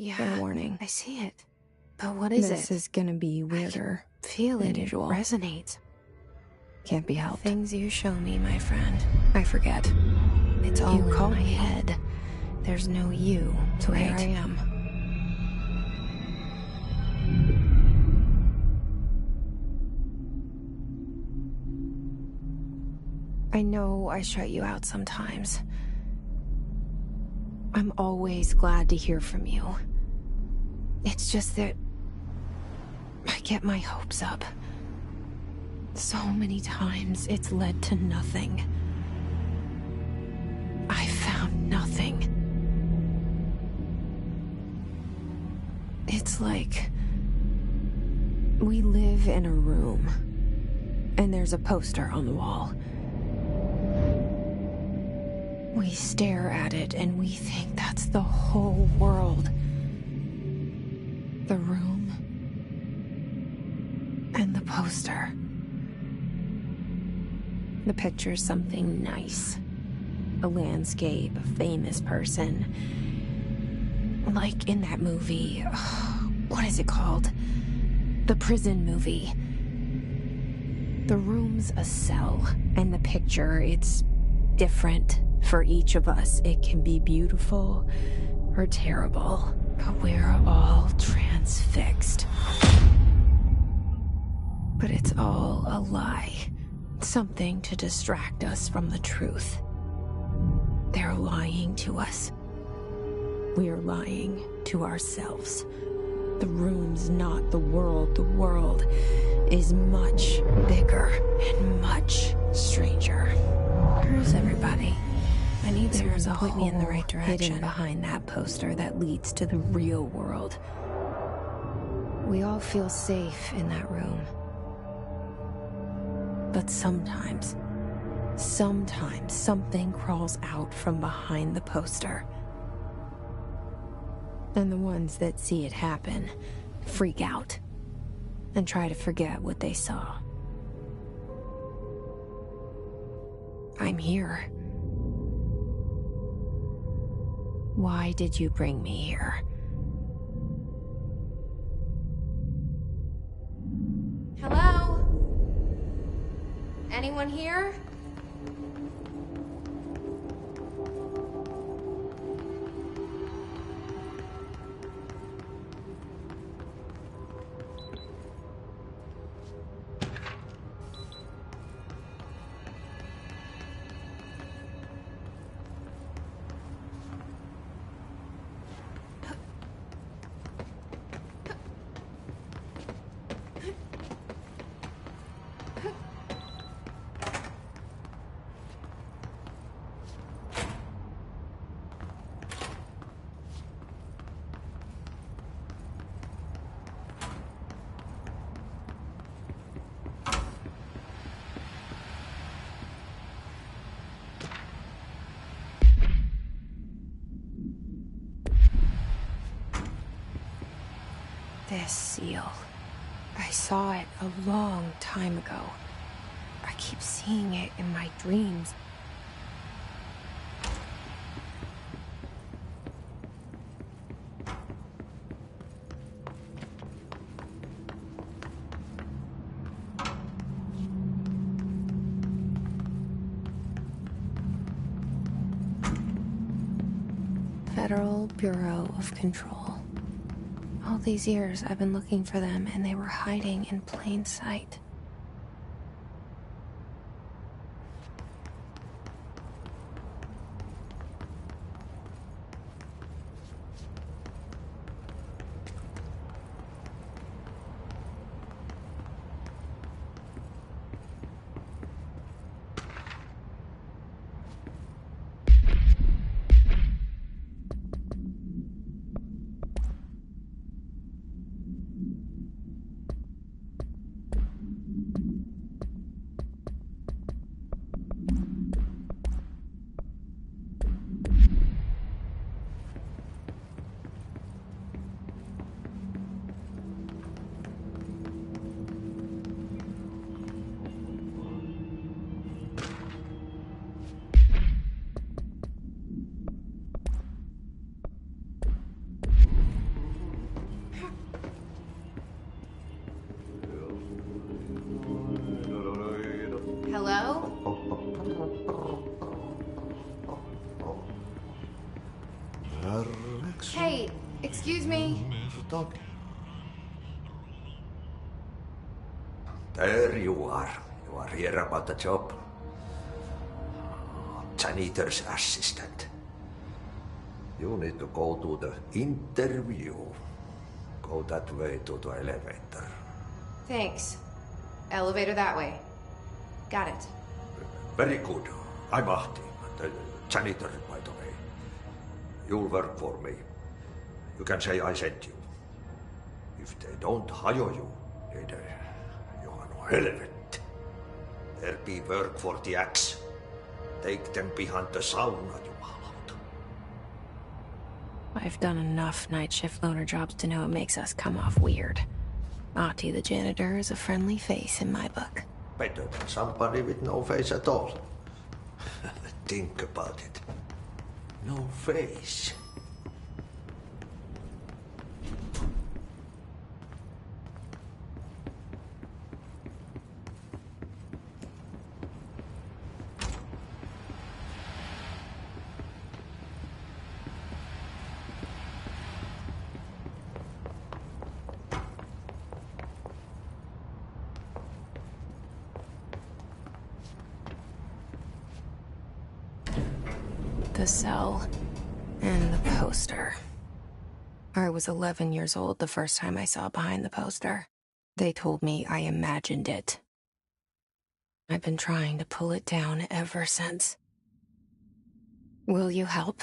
Yeah, Fair warning. I see it. But what is it? This is gonna be weirder. I can feel than it. usual. It resonates. Can't be helped. Things you show me, my friend. I forget. It's all You in called my me. head. There's no you, so here Right. I am. I know I shut you out sometimes. I'm always glad to hear from you. It's just that I get my hopes up. So many times it's led to nothing. I found nothing. It's like we live in a room, and there's a poster on the wall. We stare at it and we think that's the whole world. The room and the poster. The picture's something nice. A landscape, a famous person. Like in that movie, what is it called? The prison movie. The room's a cell, and the picture, it's different for each of us. It can be beautiful or terrible, but we're all transfixed. But it's all a lie. Something to distract us from the truth. They're lying to us. We're lying to ourselves. The room's not the world. The world is much bigger and much stranger. Where's everybody? I need someone to point me in the right direction. Hidden behind that poster that leads to the real world. We all feel safe in that room. But sometimes something crawls out from behind the poster. And the ones that see it happen freak out and try to forget what they saw. I'm here. Why did you bring me here? Hello? Anyone here? This seal. I saw it a long time ago. I keep seeing it in my dreams. Federal Bureau of Control. All these years I've been looking for them, and they were hiding in plain sight. Hey, excuse me. There you are. You are here about the job. Janitor's assistant. You need to go to the interview. Go that way to the elevator. Thanks. Elevator that way. Got it. Very good. I'm Ahti, the janitor, by the way. You'll work for me. You can say I sent you. If they don't hire you, you are no helmet. There be work for the axe. Take them behind the sauna, you halot. I've done enough night shift loner jobs to know it makes us come off weird. Ahti the janitor is a friendly face in my book. Better than somebody with no face at all. Think about it. No face. The cell and the poster. I was 11 years old the first time I saw behind the poster. They told me I imagined it. I've been trying to pull it down ever since. Will you help?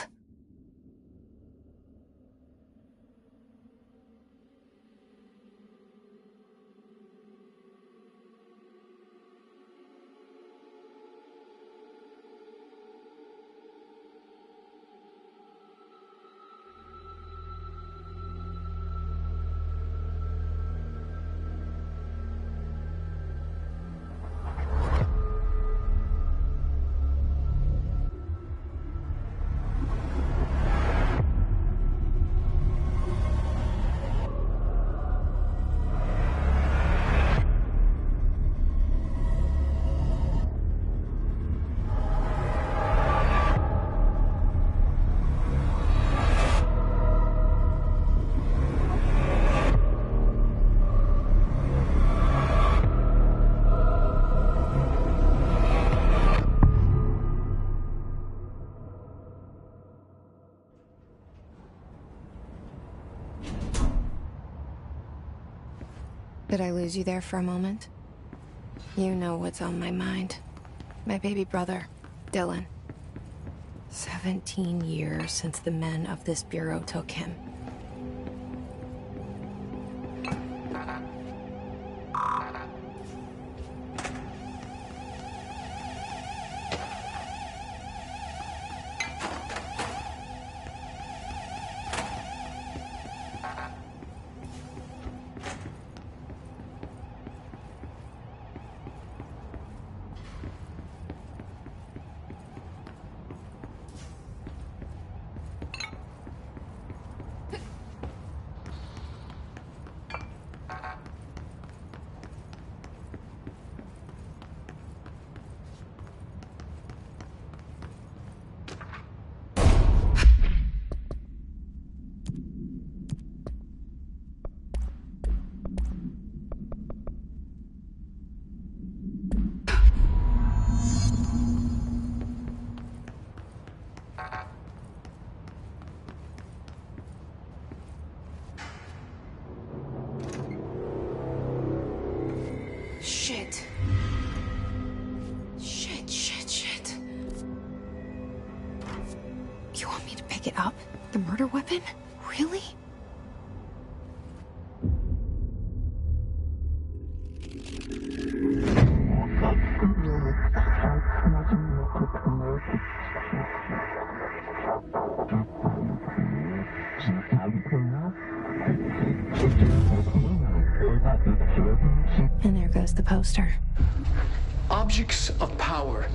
Did I lose you there for a moment? You know what's on my mind. My baby brother, Dylan. 17 years since the men of this bureau took him. Shit. Shit. You want me to pick it up? The murder weapon? Really? And there goes the poster. Objects of power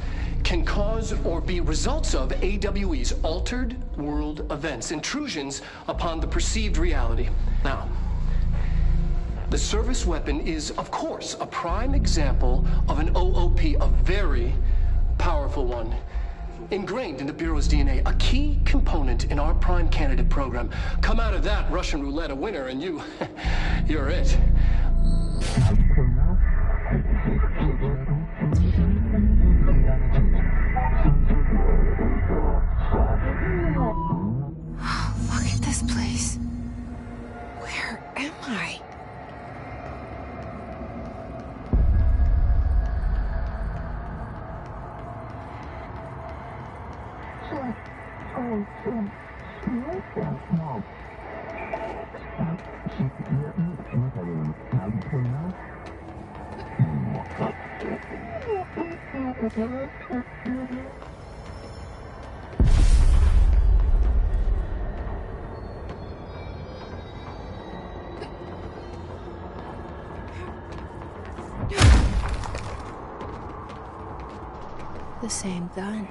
can cause or be results of AWE's altered world events, intrusions upon the perceived reality. Now, the service weapon is, of course, a prime example of an OOP, a very powerful one. ingrained in the Bureau's DNA, a key component in our prime candidate program. Come out of that Russian roulette a winner, and you're it. Look at this place. Where am I? The same gun.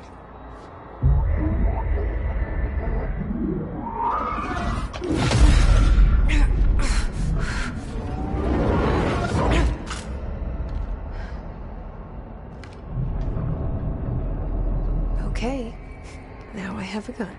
Okay, now I have a gun.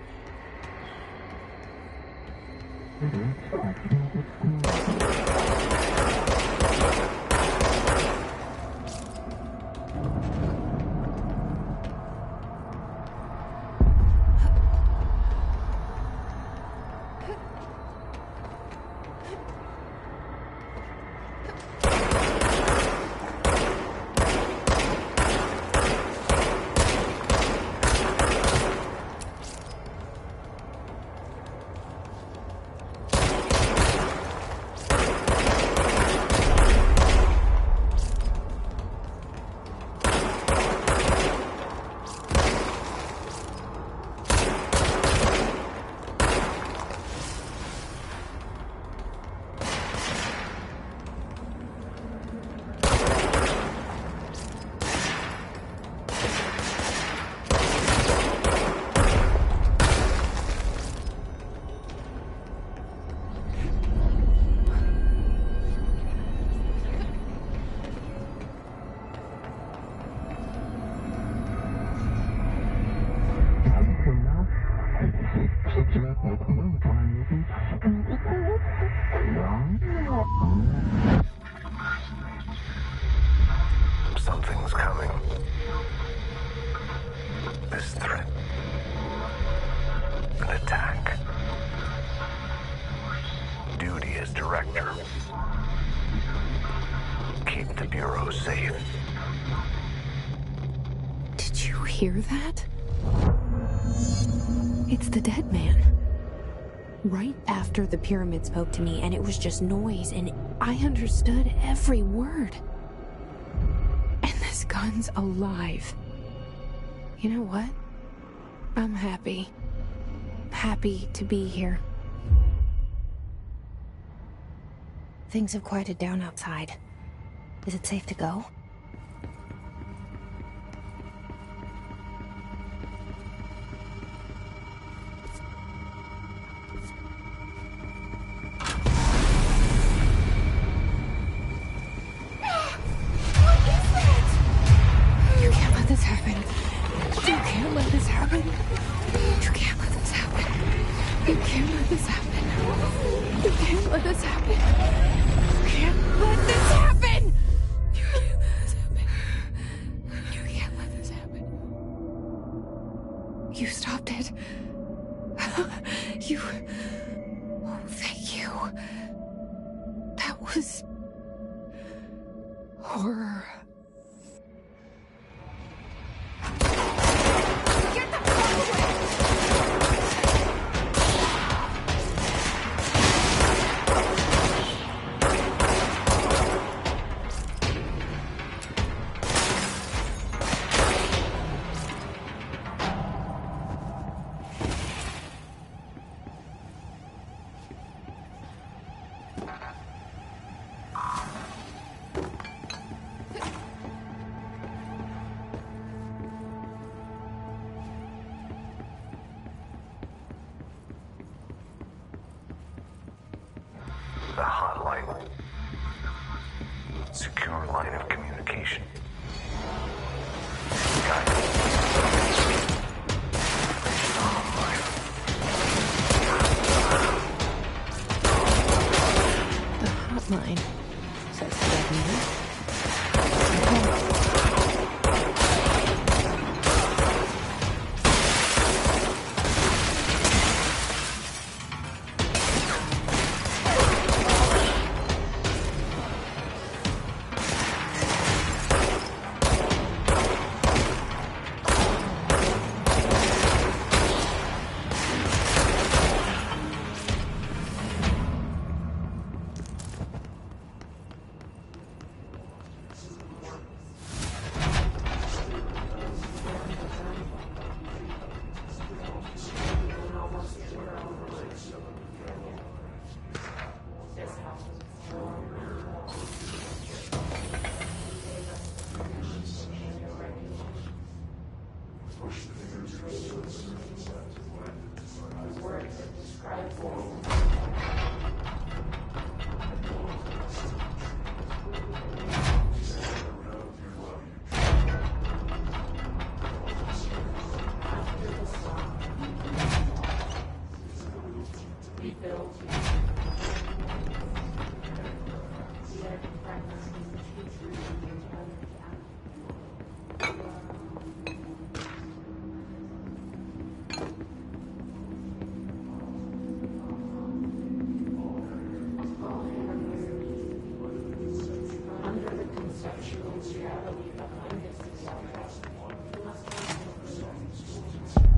Something's coming. This threat. An attack. Duty as director. Keep the Bureau safe. Did you hear that? It's the dead man. Right after the pyramid spoke to me, and it was just noise, and I understood every word. And this gun's alive. You know what? I'm happy. Happy to be here. Things have quieted down outside. Is it safe to go? You stopped it. You... Oh, thank you. That was... horror. Get the fuck away! The hotline. Secure line of communication. Guidance.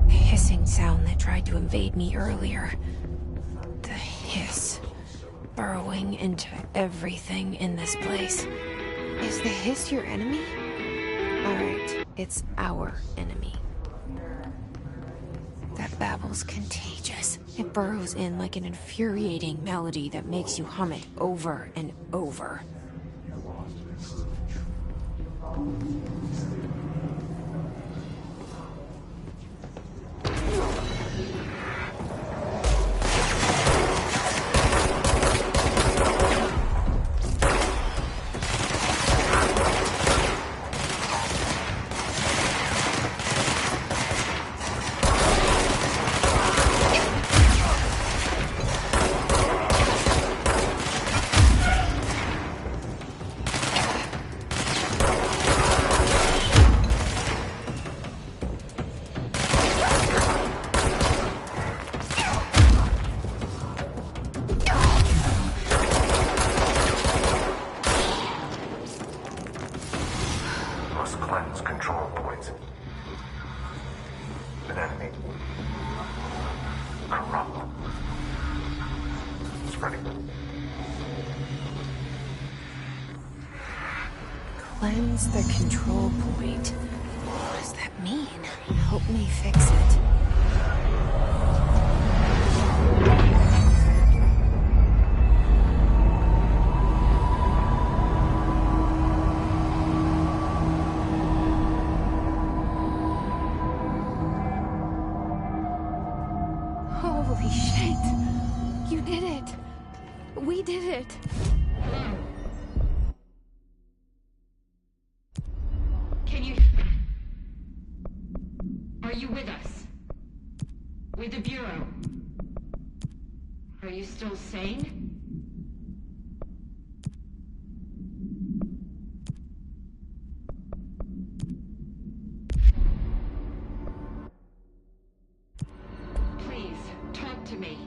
The hissing sound that tried to invade me earlier. The hiss. Burrowing into everything in this place. Is the hiss your enemy? Alright, it's our enemy. That babble's contagious. It burrows in like an infuriating melody that makes you hum it over and over. Must cleanse control points. An enemy. Corrupt. Spreading. Cleanse the control point. What does that mean? Help me fix it. Holy shit! You did it! We did it! Can you... Are you with us? With the Bureau? Are you still sane? Please, talk to me.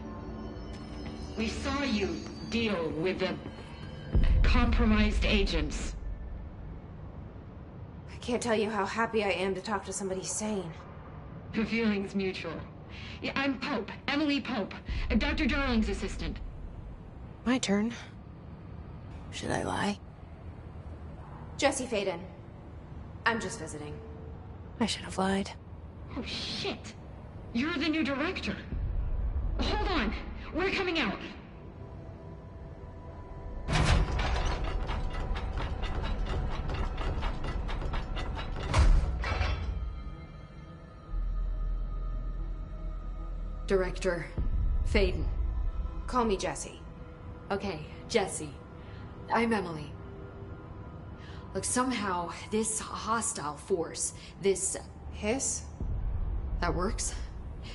We saw you deal with the compromised agents. I can't tell you how happy I am to talk to somebody sane. The feeling's mutual. Yeah, I'm Pope, Emily Pope, Dr. Darling's assistant. My turn. Should I lie? Jesse Faden. I'm just visiting. I should have lied. Oh, shit. You're the new director. Hold on. We're coming out. Director Faden. Call me Jesse. Okay, Jesse. I'm Emily. Look, somehow this hostile force, this... Hiss? That works?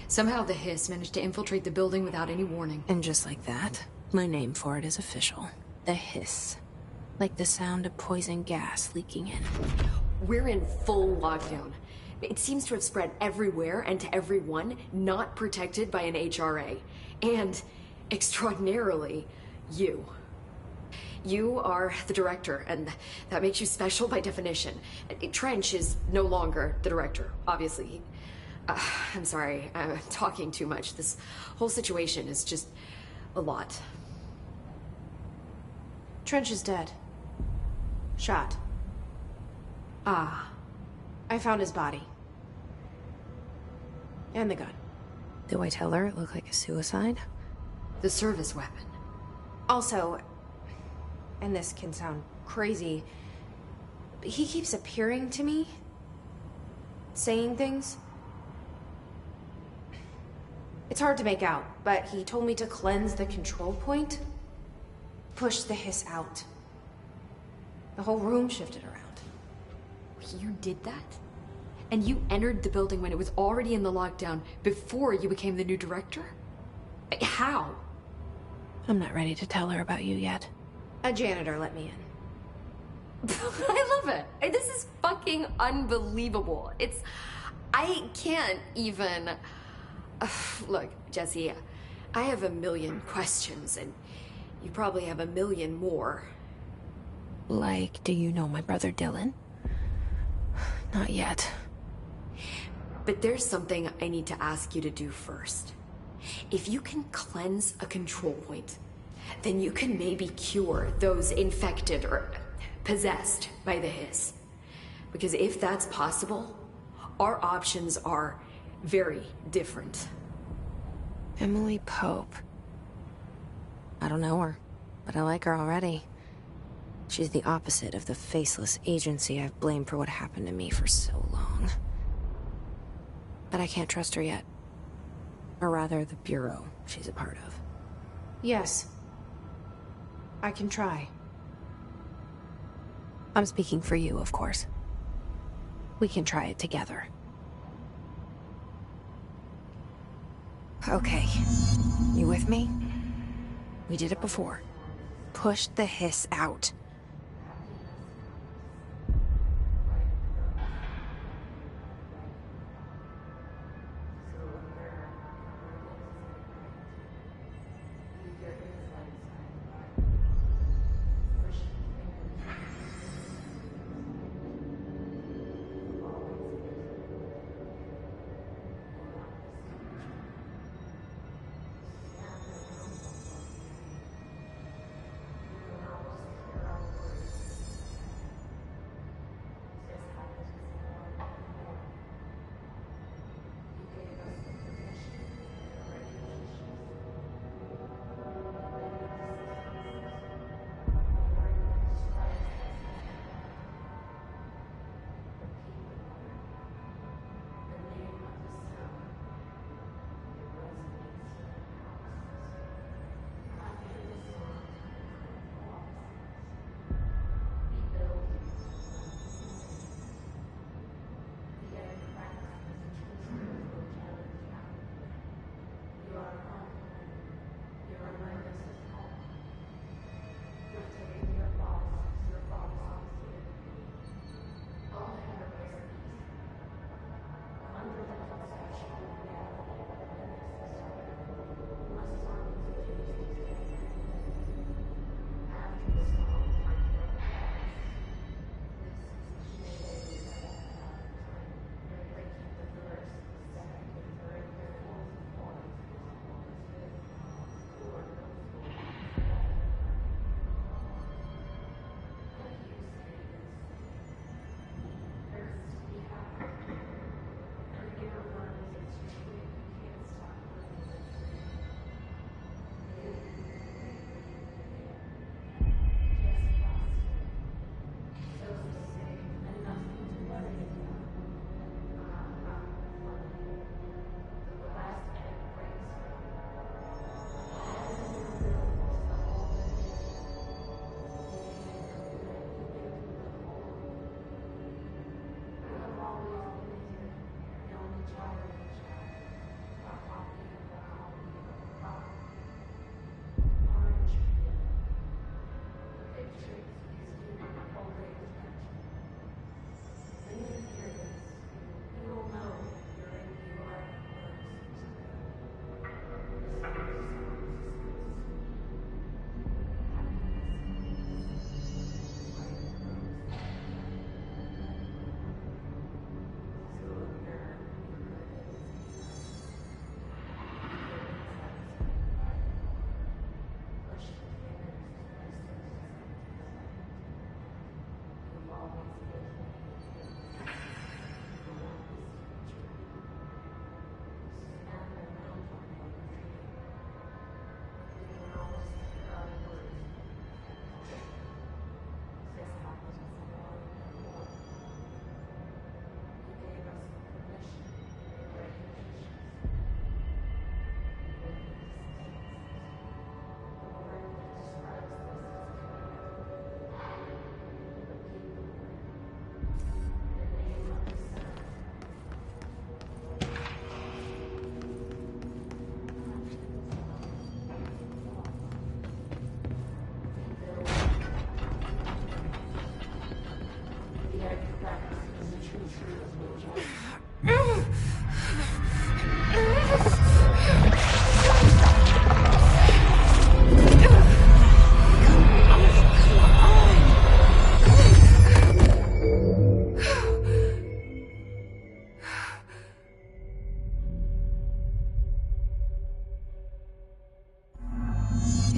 Somehow the hiss managed to infiltrate the building without any warning. And just like that, my name for it is official. The hiss. Like the sound of poison gas leaking in. We're in full lockdown. It seems to have spread everywhere and to everyone not protected by an HRA. And, extraordinarily, you. You are the director, and that makes you special by definition. Trench is no longer the director, obviously. I'm sorry, I'm talking too much. This whole situation is just a lot. Trench is dead. Shot. Ah. I found his body. And the gun. Do I tell her it looked like a suicide? The service weapon. Also, and this can sound crazy, but he keeps appearing to me, saying things. It's hard to make out, but he told me to cleanse the control point. Push the hiss out. The whole room shifted around. You did that? And you entered the building when it was already in the lockdown before you became the new director? How? I'm not ready to tell her about you yet. A janitor let me in. I love it. This is fucking unbelievable. I can't even... Look, Jesse, I have a million questions, and you probably have a million more. Like, do you know my brother Dylan? Not yet. But there's something I need to ask you to do first. If you can cleanse a control point, then you can maybe cure those infected or possessed by the hiss. Because if that's possible, our options are very different. Emily Pope. I don't know her, but I like her already. She's the opposite of the faceless agency I've blamed for what happened to me for so long. But I can't trust her yet. Or rather, the Bureau she's a part of. Yes. I can try. I'm speaking for you, of course. We can try it together. Okay. You with me? We did it before. Push the hiss out.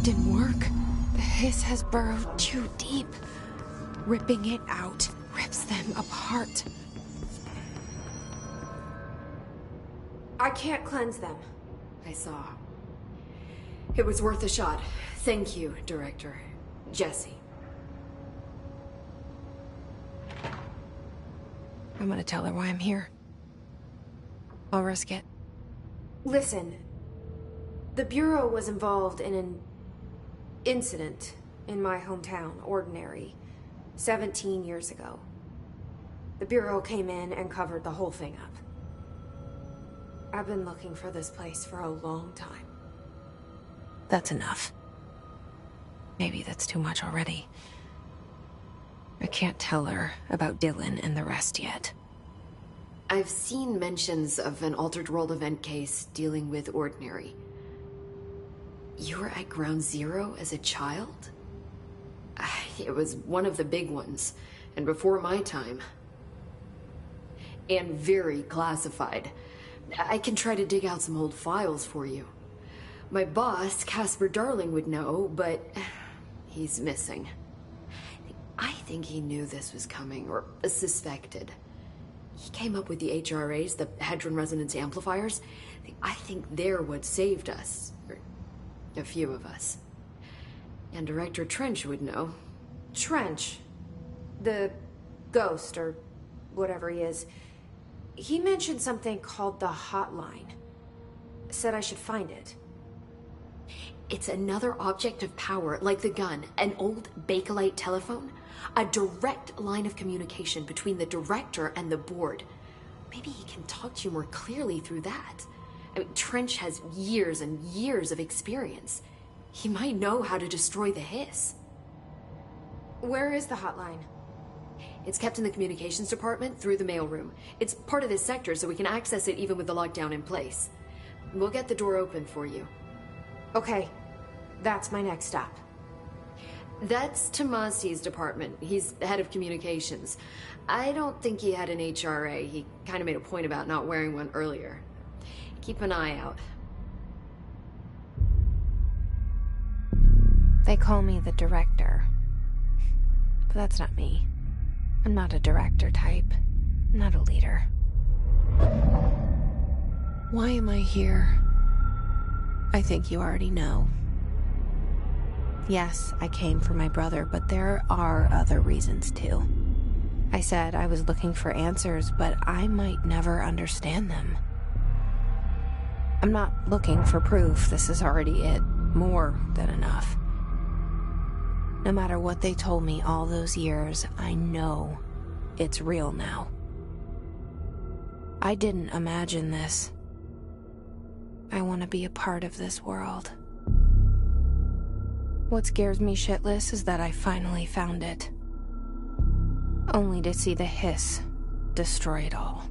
didn't work. The hiss has burrowed too deep. Ripping it out rips them apart. I can't cleanse them. I saw. It was worth a shot. Thank you, Director. Jesse. I'm gonna tell her why I'm here. I'll risk it. Listen, the Bureau was involved in an incident in my hometown, Ordinary, 17 years ago. The Bureau came in and covered the whole thing up. I've been looking for this place for a long time. That's enough. Maybe that's too much already. I can't tell her about Dylan and the rest yet. I've seen mentions of an Altered World event case dealing with Ordinary. You were at Ground Zero as a child? It was one of the big ones, and before my time. And very classified. I can try to dig out some old files for you. My boss, Casper Darling, would know, but he's missing. I think he knew this was coming, or suspected. He came up with the HRAs, the Hadron Resonance Amplifiers. I think they're what saved us. Or a few of us. And Director Trench would know. Trench, the ghost, or whatever he is, he mentioned something called the Hotline. Said I should find it. It's another object of power, like the gun, an old Bakelite telephone. A direct line of communication between the director and the board. Maybe he can talk to you more clearly through that. I mean, Trench has years and years of experience. He might know how to destroy the hiss. Where is the hotline? It's kept in the communications department through the mailroom. It's part of this sector, so we can access it even with the lockdown in place. We'll get the door open for you. Okay, that's my next stop. That's Tomasi's department. He's head of communications. I don't think he had an HRA. He kind of made a point about not wearing one earlier. Keep an eye out. They call me the director. But that's not me. I'm not a director type. I'm not a leader. Why am I here? I think you already know. Yes, I came for my brother, but there are other reasons too. I said I was looking for answers, but I might never understand them. I'm not looking for proof. This is already it. More than enough. No matter what they told me all those years, I know it's real now. I didn't imagine this. I want to be a part of this world. What scares me shitless is that I finally found it. Only to see the hiss destroy it all.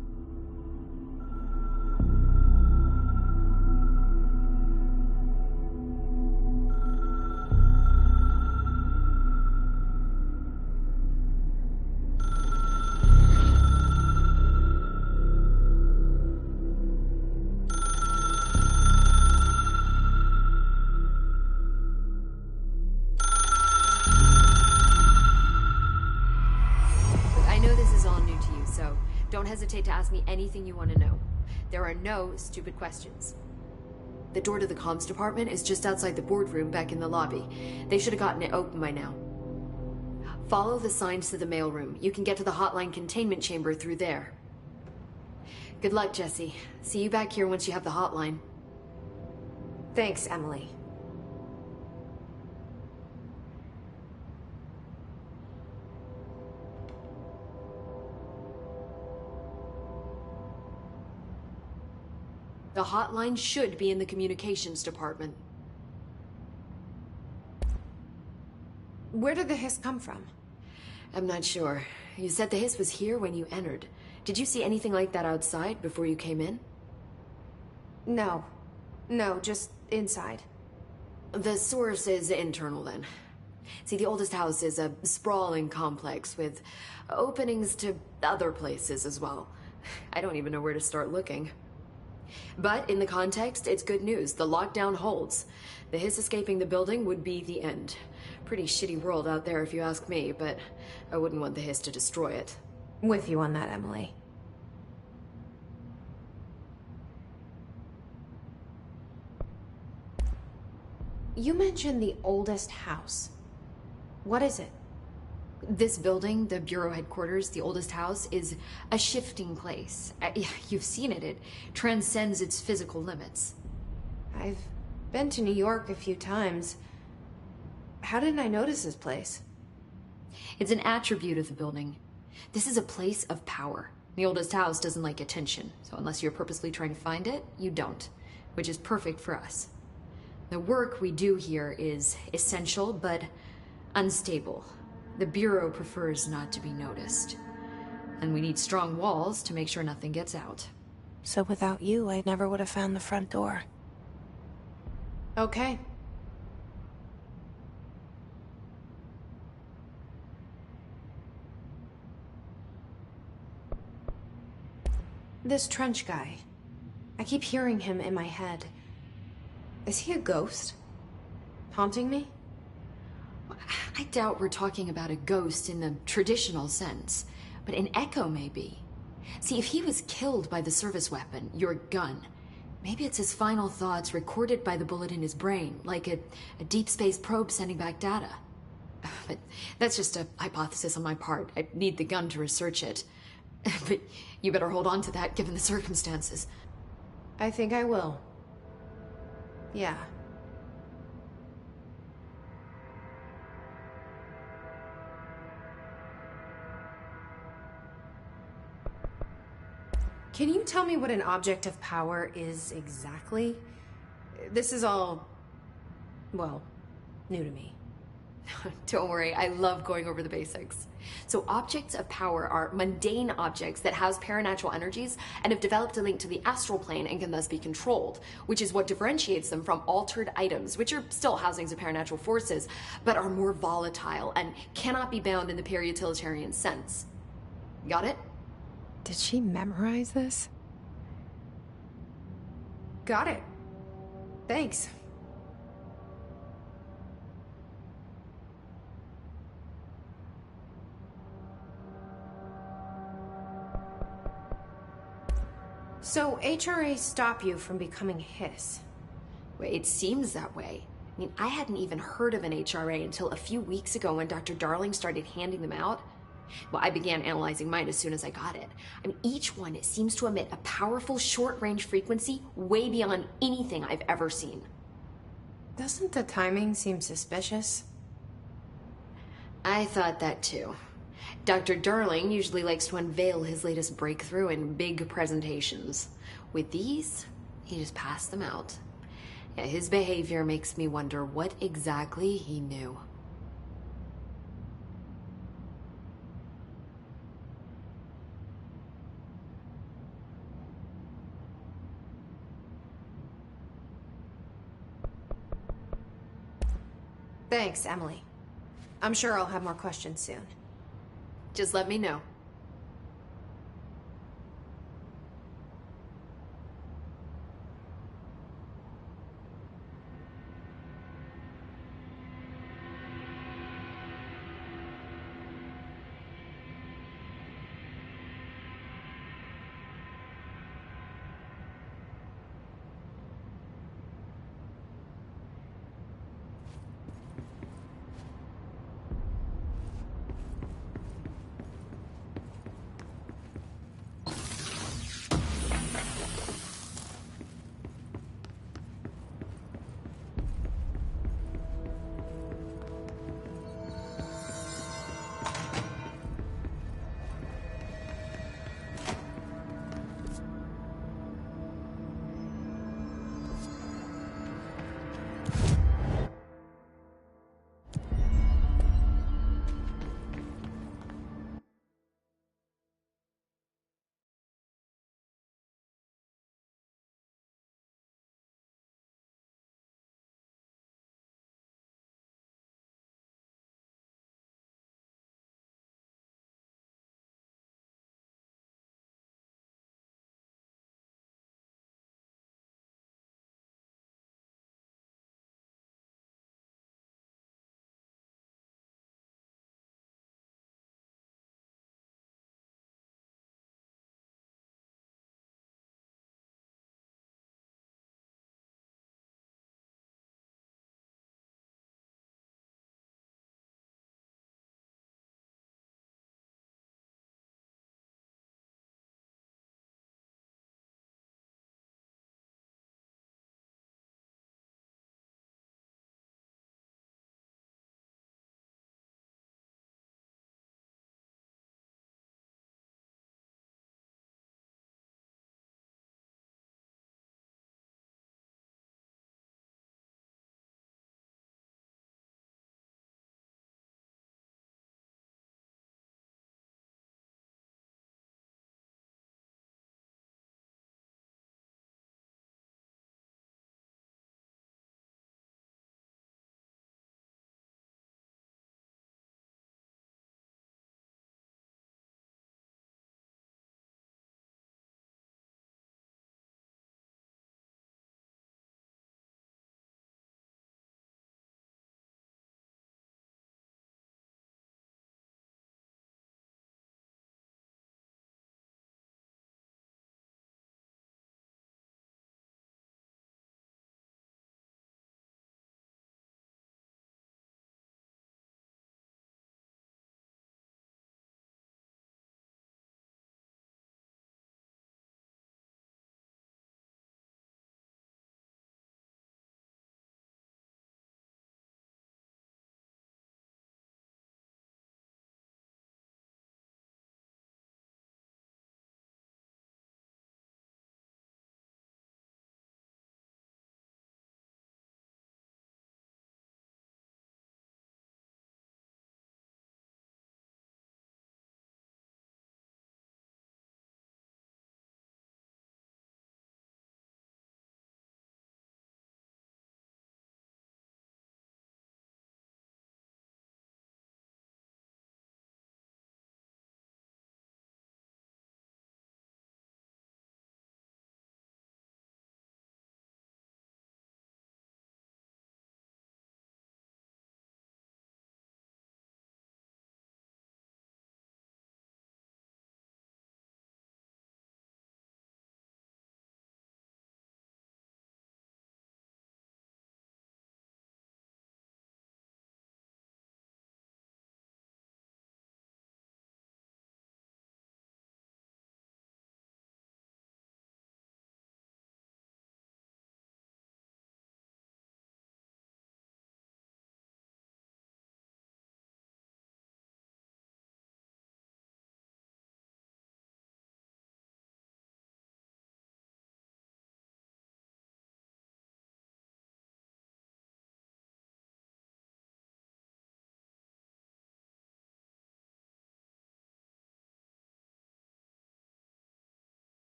Don't hesitate to ask me anything you want to know. There are no stupid questions. The door to the comms department is just outside the boardroom back in the lobby. They should have gotten it open by now. Follow the signs to the mailroom. You can get to the hotline containment chamber through there. Good luck, Jesse. See you back here once you have the hotline. Thanks, Emily. The hotline should be in the communications department. Where did the hiss come from? I'm not sure. You said the hiss was here when you entered. Did you see anything like that outside before you came in? No. No, just inside. The source is internal then. See, the oldest house is a sprawling complex with openings to other places as well. I don't even know where to start looking. But in the context, it's good news. The lockdown holds. The Hiss escaping the building would be the end. Pretty shitty world out there if you ask me, but I wouldn't want the Hiss to destroy it. With you on that, Emily. You mentioned the oldest house. What is it? This building, the Bureau headquarters, the oldest house, is a shifting place. You've seen it. It transcends its physical limits. I've been to New York a few times. How didn't I notice this place? It's an attribute of the building. This is a place of power. The oldest house doesn't like attention, so unless you're purposely trying to find it, you don't, which is perfect for us. The work we do here is essential, but unstable. The Bureau prefers not to be noticed. And we need strong walls to make sure nothing gets out. So without you, I never would have found the front door. Okay. This Trench guy. I keep hearing him in my head. Is he a ghost? Haunting me? I doubt we're talking about a ghost in the traditional sense, but an echo maybe. See, if he was killed by the service weapon, your gun, maybe it's his final thoughts recorded by the bullet in his brain, like a deep space probe sending back data. But that's just a hypothesis on my part. I need the gun to research it. But you better hold on to that given the circumstances. I think I will. Yeah. Can you tell me what an object of power is exactly? This is all, well, new to me. Don't worry, I love going over the basics. So objects of power are mundane objects that house paranatural energies and have developed a link to the astral plane and can thus be controlled, which is what differentiates them from altered items, which are still housings of paranatural forces, but are more volatile and cannot be bound in the peri-utilitarian sense. Got it? Did she memorize this? Got it. Thanks. So, HRA stop you from becoming Hiss? Well, it seems that way. I mean, I hadn't even heard of an HRA until a few weeks ago when Dr. Darling started handing them out. Well, I began analyzing mine as soon as I got it. I mean, each one seems to emit a powerful short-range frequency way beyond anything I've ever seen. Doesn't the timing seem suspicious? I thought that too. Dr. Darling usually likes to unveil his latest breakthrough in big presentations. With these, he just passed them out. Yeah, his behavior makes me wonder what exactly he knew. Thanks, Emily. I'm sure I'll have more questions soon. Just let me know.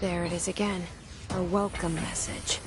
There it is again. A welcome message.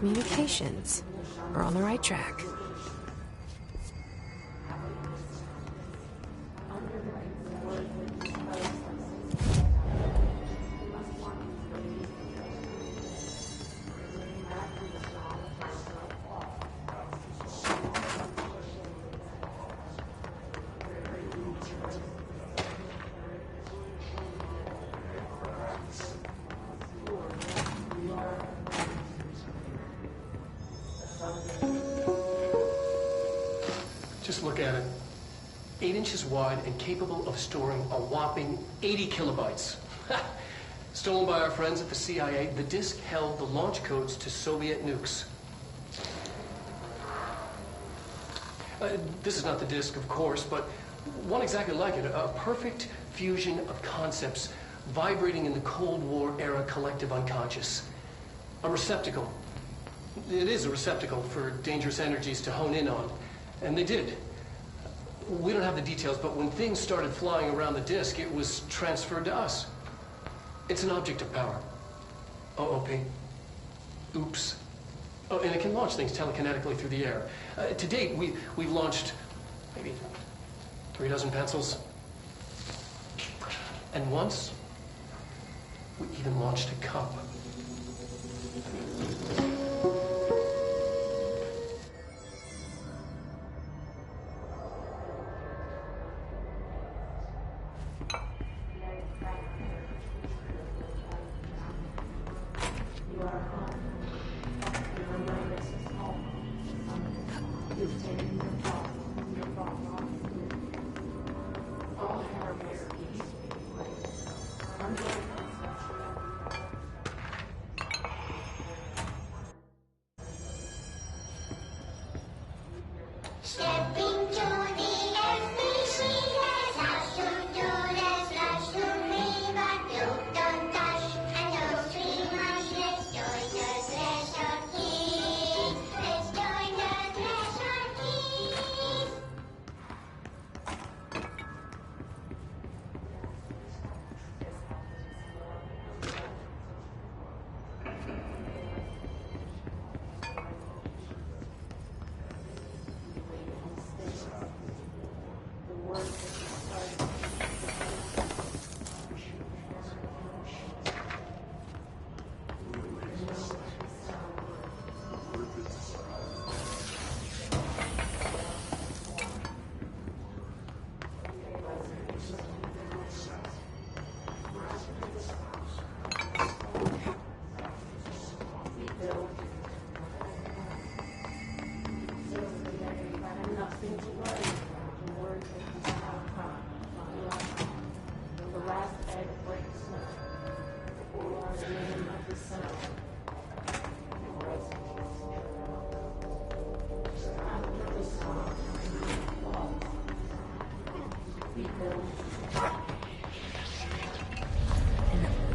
Communications. We're on the right track. Just look at it. 8 inches wide and capable of storing a whopping 80 kilobytes. Stolen by our friends at the CIA, the disk held the launch codes to Soviet nukes. This is not the disk, of course, but one exactly like it. A perfect fusion of concepts vibrating in the Cold War era collective unconscious. A receptacle. It is a receptacle for dangerous energies to hone in on. And they did. We don't have the details, but when things started flying around the disk, it was transferred to us. It's an object of power. OOP. Oops. Oh, and it can launch things telekinetically through the air. To date, we've launched maybe 3 dozen pencils. And once, we even launched a cup.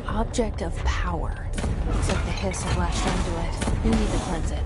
Object of power. Looks like the hiss have latched onto it. We need to cleanse it.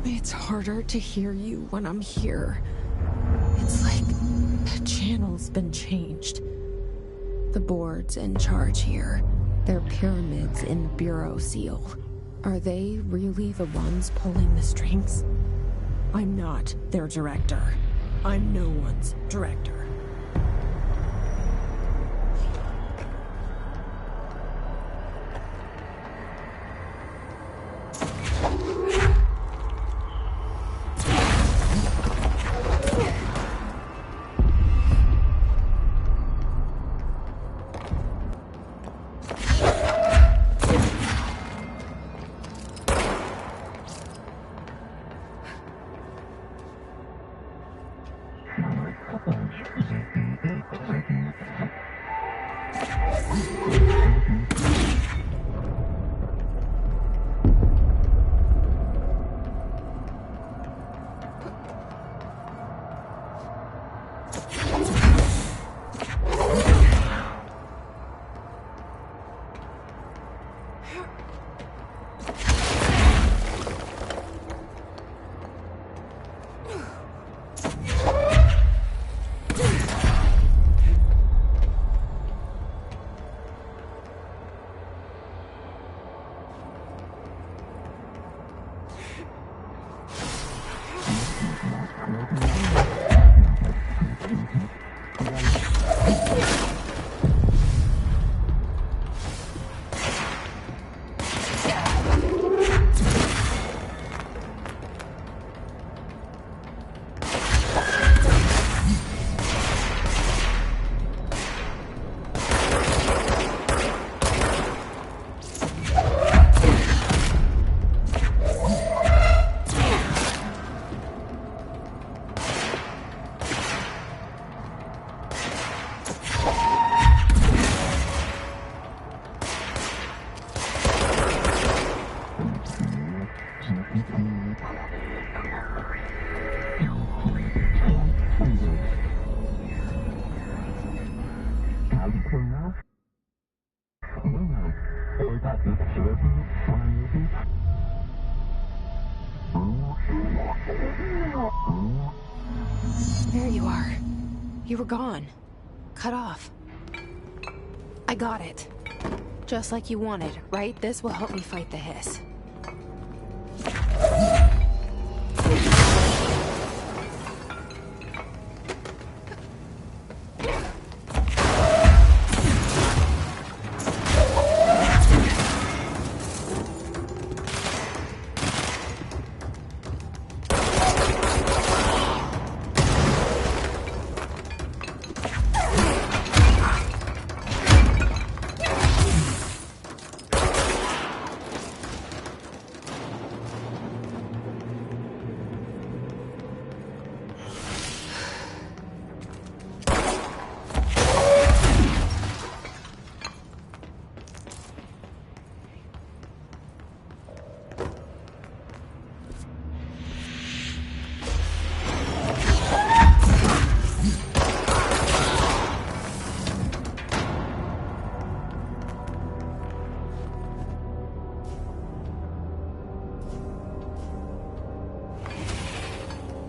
It's harder to hear you when I'm here. It's like the channel's been changed. The board's in charge here. They're pyramids in the Bureau seal. Are they really the ones pulling the strings? I'm not their director. I'm no one's director. There you are. You were gone. Cut off. I got it. Just like you wanted, right? This will help me fight the hiss.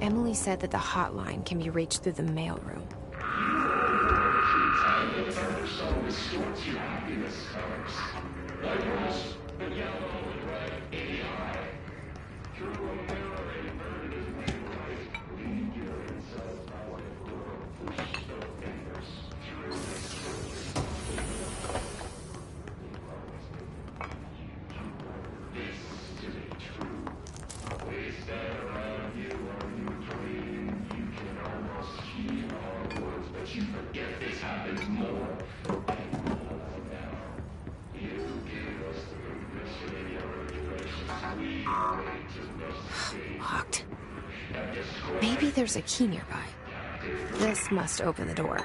Emily said that the hotline can be reached through the mailroom. Locked. Maybe there's a key nearby. This must open the door.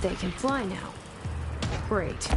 They can fly now. Great.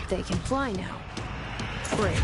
They can fly now. Great.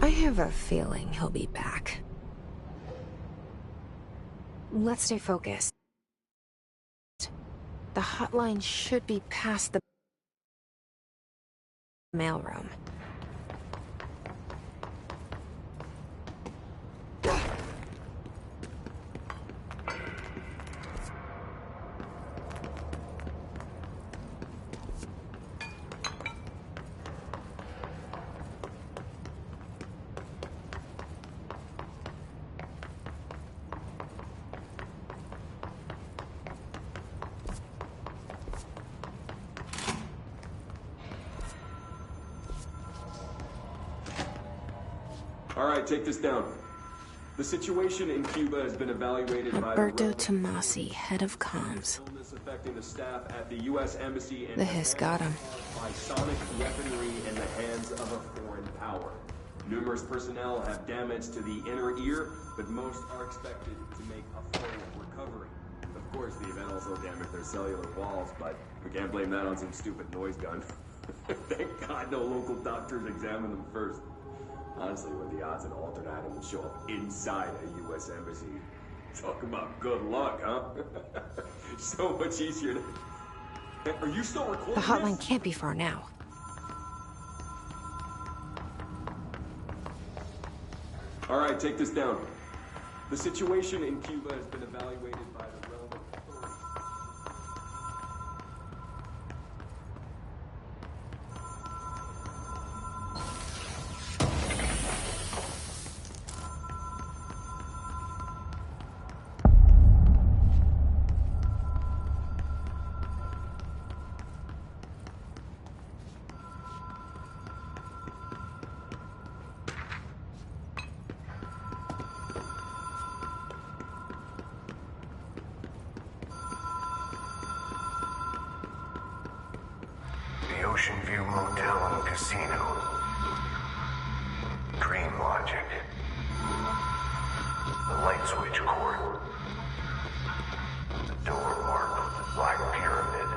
I have a feeling he'll be back. Let's stay focused. The hotline should be past the mailroom. All right, take this down. The situation in Cuba has been evaluated by Alberto Tomasi, head of comms. illness affecting the staff at the U.S. Embassy and The Hiss got him. by sonic weaponry in the hands of a foreign power. Numerous personnel have damage to the inner ear, but most are expected to make a full recovery. Of course, the event also damaged their cellular walls, but we can't blame that on some stupid noise gun. Thank God no local doctors examined them first. Honestly, what are the odds an alternate item would show up inside a U.S. embassy? Talk about good luck, huh? So much easier to... Are you still recording The hotline this? can't be far now. All right, take this down. The situation in Cuba has been evaluated by the relevant authorities. The Ocean View Motel and Casino. Dream Logic. The light switch court. The door marked Black Pyramid.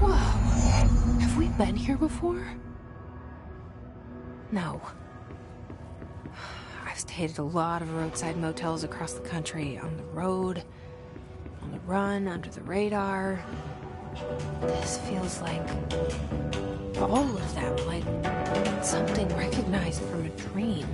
Whoa. Have we been here before? No. I've stayed at a lot of roadside motels across the country, on the road, on the run, under the radar. This feels like all of them, like something recognized from a dream.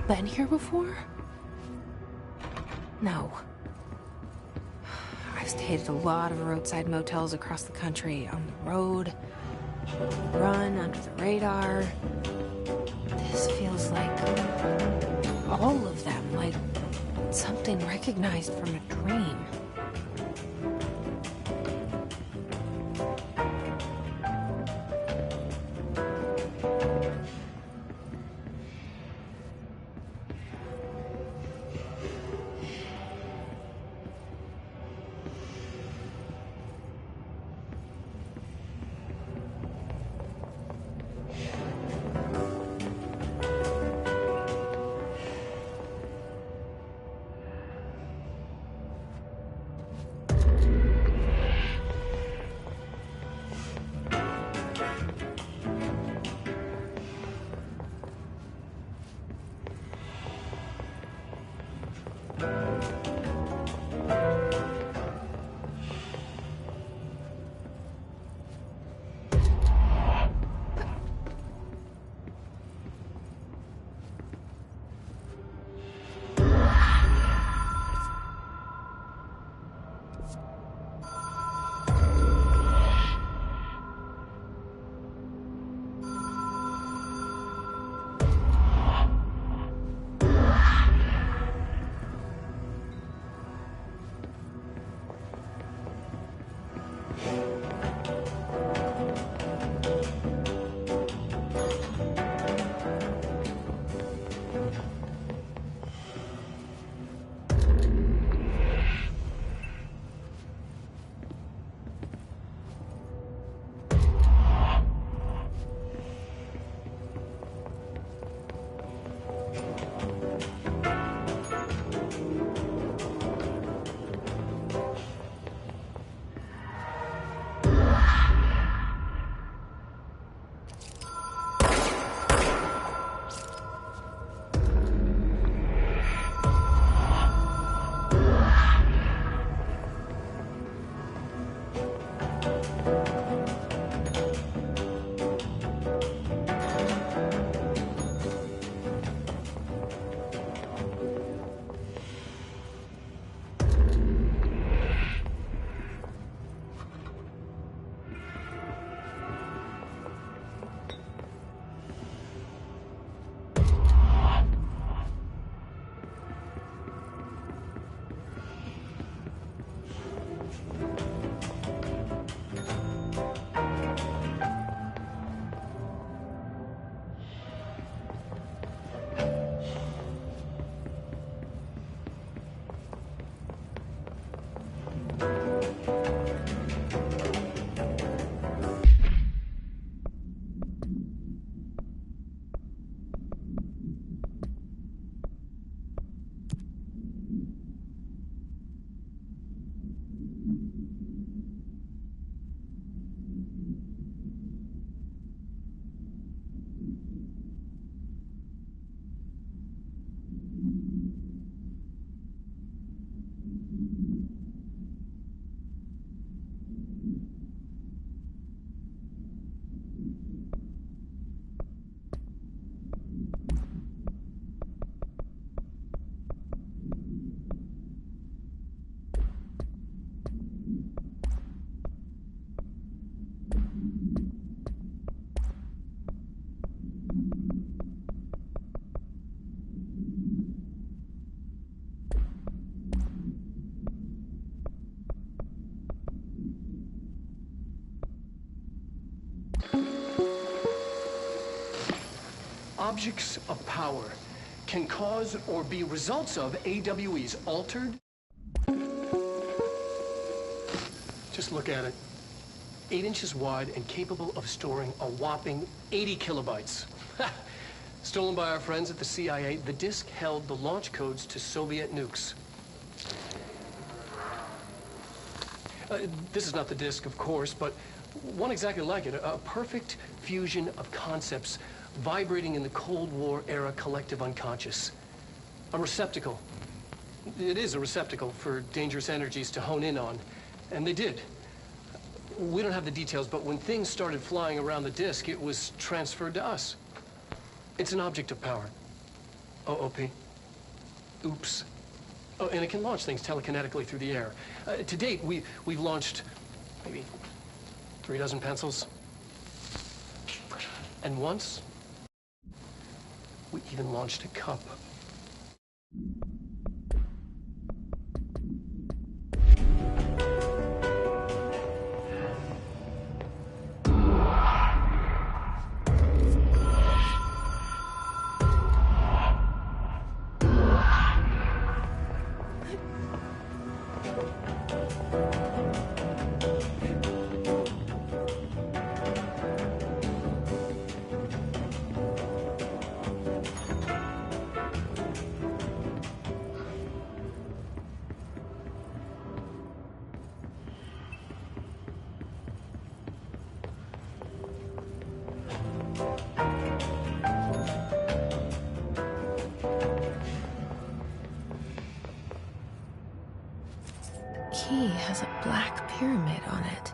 Been here before? No. I've stayed at a lot of roadside motels across the country, on the road, on the run, under the radar. This feels like all of them, like something recognized from a dream. Objects of power can cause or be results of AWEs altered. Just look at it. 8 inches wide and capable of storing a whopping 80 kilobytes. Stolen by our friends at the CIA, the disk held the launch codes to Soviet nukes. This is not the disk, of course, but one exactly like it. A perfect fusion of concepts vibrating in the Cold War era collective unconscious. A receptacle. It is a receptacle for dangerous energies to hone in on. And they did. We don't have the details, but when things started flying around the disk, it was transferred to us. It's an object of power. OP. Oops. Oh, and it can launch things telekinetically through the air. To date, we've launched maybe 3 dozen pencils. And once, we even launched a cup. Key has a black pyramid on it.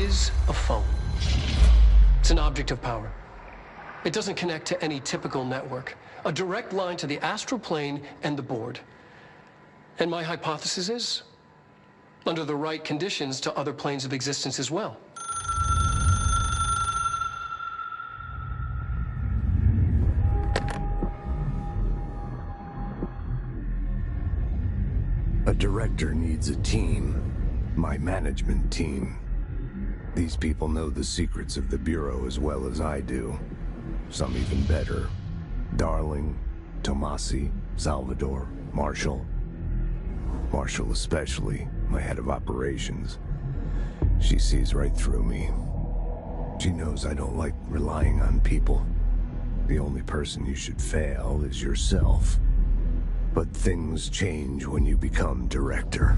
is a phone. It's an object of power. It doesn't connect to any typical network. A direct line to the astral plane and the board. And my hypothesis is, under the right conditions, to other planes of existence as well. A director needs a team. My management team. These people know the secrets of the Bureau as well as I do. Some even better. Darling, Tomasi, Salvador, Marshall. Marshall especially, my head of operations. She sees right through me. She knows I don't like relying on people. The only person you should fail is yourself. But things change when you become director.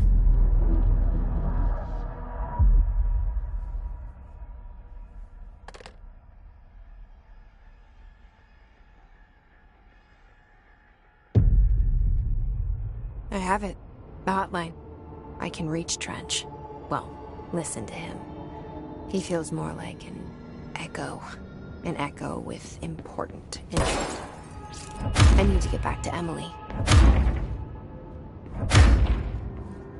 I have it. The hotline. I can reach Trench. Well, listen to him. He feels more like an echo. An echo with important info. I need to get back to Emily.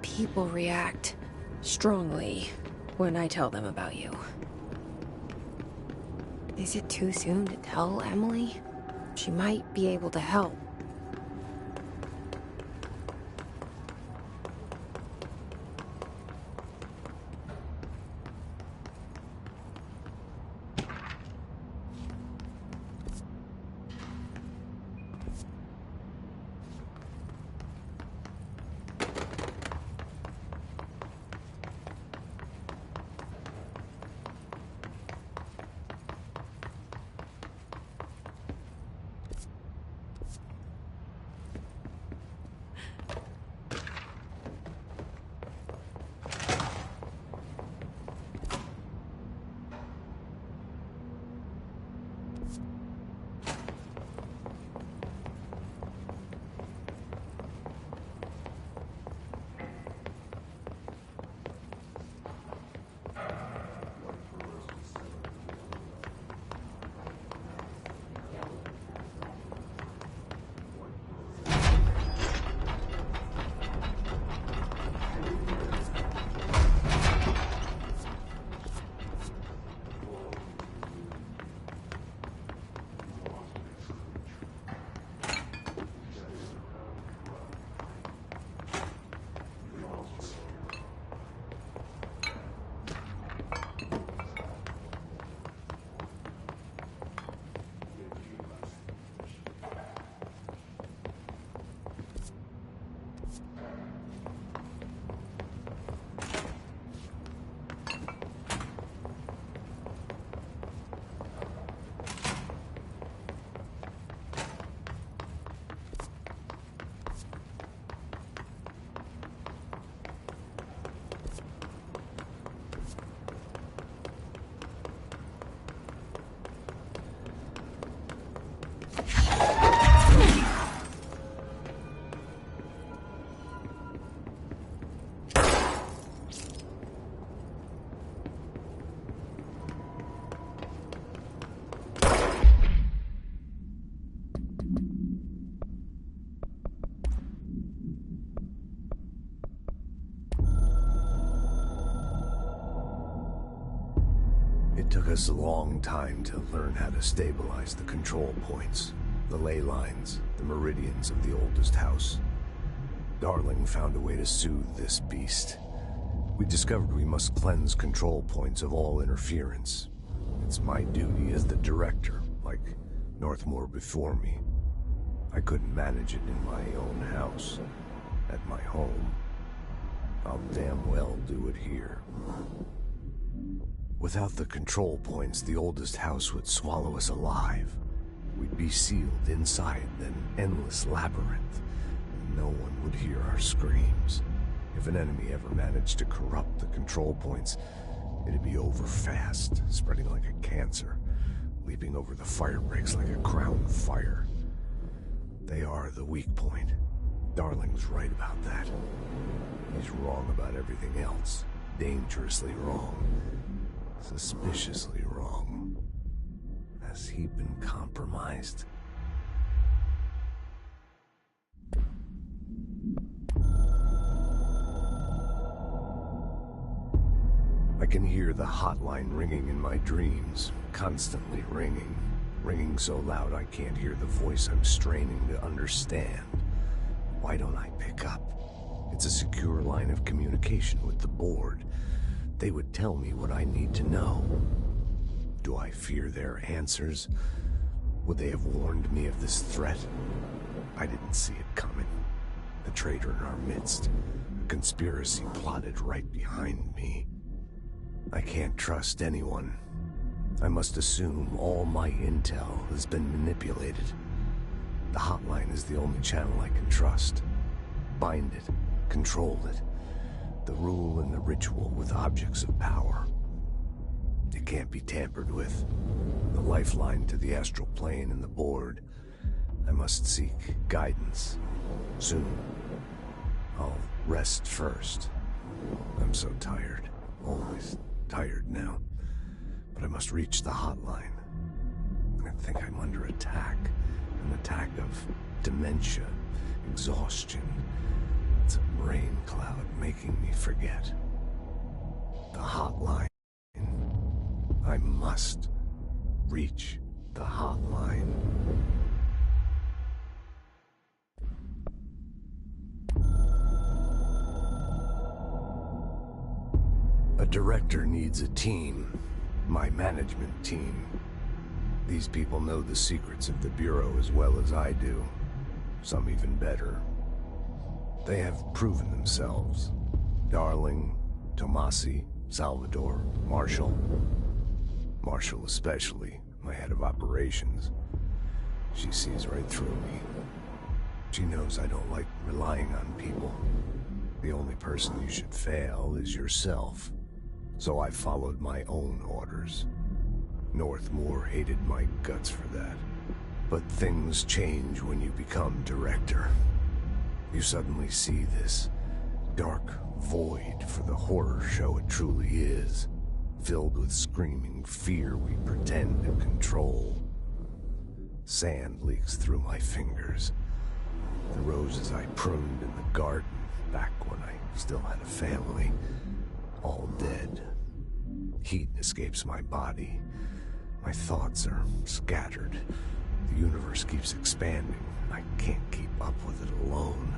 People react strongly when I tell them about you. Is it too soon to tell Emily? She might be able to help. It took us a long time to learn how to stabilize the control points, the ley lines, the meridians of the oldest house. Darling found a way to soothe this beast. We discovered we must cleanse control points of all interference. It's my duty as the director, like Northmore before me. I couldn't manage it in my own house, at my home. I'll damn well do it here. Without the control points, the oldest house would swallow us alive. We'd be sealed inside an endless labyrinth, and no one would hear our screams. If an enemy ever managed to corrupt the control points, it'd be over fast, spreading like a cancer, leaping over the fire breaks like a crown fire. They are the weak point. Darling's right about that. He's wrong about everything else. Dangerously wrong. suspiciously wrong. Has he been compromised? I can hear the hotline ringing in my dreams, constantly ringing. Ringing so loud I can't hear the voice I'm straining to understand. Why don't I pick up? It's a secure line of communication with the board. They would tell me what I need to know. Do I fear their answers? Would they have warned me of this threat? I didn't see it coming. The traitor in our midst. A conspiracy plotted right behind me. I can't trust anyone. I must assume all my intel has been manipulated. The hotline is the only channel I can trust. Bind it, control it. The rule and the ritual with objects of power. It can't be tampered with. The lifeline to the astral plane and the board. I must seek guidance. Soon. I'll rest first. I'm so tired. Always tired now. But I must reach the hotline. I think I'm under attack. An attack of dementia, exhaustion. It's a rain cloud making me forget. The hotline. I must reach the hotline. A director needs a team. My management team. These people know the secrets of the Bureau as well as I do. Some even better. They have proven themselves. Darling, Tomasi, Salvador, Marshall. Marshall especially, my head of operations. She sees right through me. She knows I don't like relying on people. The only person you should fail is yourself. So I followed my own orders. Northmore hated my guts for that. But things change when you become director. You suddenly see this dark void for the horror show it truly is, filled with screaming fear we pretend to control. Sand leaks through my fingers. The roses I pruned in the garden back when I still had a family, all dead. Heat escapes my body. My thoughts are scattered. The universe keeps expanding. I can't keep up with it alone.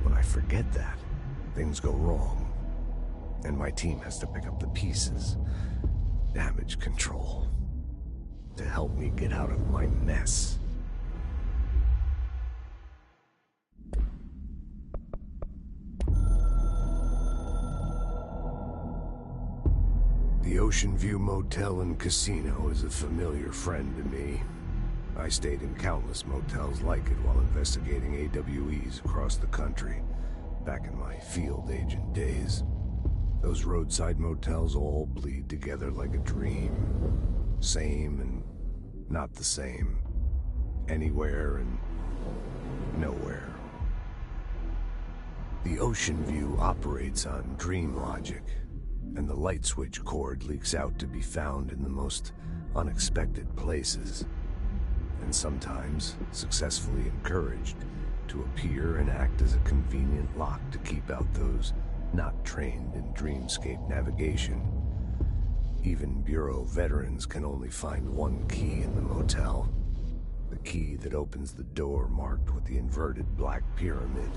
When I forget that, things go wrong. And my team has to pick up the pieces. Damage control. To help me get out of my mess. The Ocean View Motel and Casino is a familiar friend to me. I stayed in countless motels like it while investigating AWEs across the country, back in my field agent days. Those roadside motels all bleed together like a dream. Same and not the same. Anywhere and nowhere. The Ocean View operates on dream logic, and the light switch cord leaks out to be found in the most unexpected places, and sometimes successfully encouraged to appear and act as a convenient lock to keep out those not trained in dreamscape navigation. Even Bureau veterans can only find one key in the motel. The key that opens the door marked with the inverted black pyramid.